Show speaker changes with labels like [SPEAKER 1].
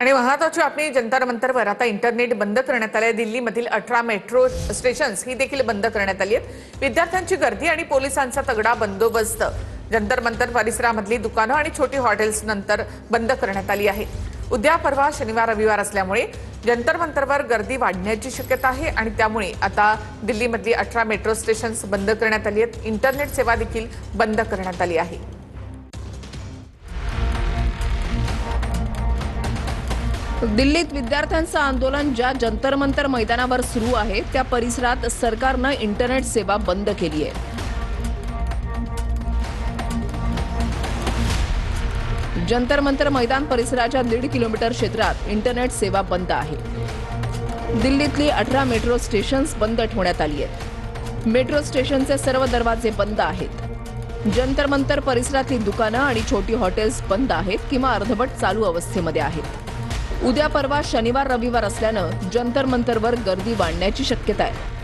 [SPEAKER 1] आणि महत्वाची बातमी, जंतर मंतरवर आता इंटरनेट बंद करण्यात आले. दिल्लीमधील 18 मेट्रो स्टेशन्स ही देखील बंद करण्यात आली आहेत. विद्यार्थ्यांची गर्दी आणि पोलिसांचा तगडा बंदोबस्त जंतर मंतर परिसरामधली दुकानं आणि छोटी हॉटेल्स नंतर बंद करण्यात आली आहे. उद्या परवा शनिवार रविवार असल्यामुळे जंतर मंतरवर गर्दी वाढण्याची शक्यता आहे आणि त्यामुळे आता दिल्लीमधली 18 मेट्रो स्टेशन्स बंद करण्यात आली आहेत. इंटरनेट सेवा देखील बंद करण्यात आली आहे.
[SPEAKER 2] दिल्लीत विद्यार्थ्यांचं आंदोलन ज्या जंतर मंतर मैदानावर सुरू आहे त्या परिसरात सरकारनं इंटरनेट सेवा बंद केली आहे. जंतर मंतर मैदान परिसराच्या 1.5 किलोमीटर क्षेत्रात इंटरनेट सेवा बंद आहे. दिल्लीतली 18 मेट्रो स्टेशन्स बंद ठेवण्यात आली आहेत. मेट्रो स्टेशनचे सर्व दरवाजे बंद आहेत. जंतर मंतर परिसरातली दुकानं आणि छोटी हॉटेल्स बंद आहेत किंवा अर्धवट चालू अवस्थेमध्ये आहेत. उद्या परवा शनिवार रविवार असल्यानं जंतर मंतरवर गर्दी वाढण्याची शक्यता आहे.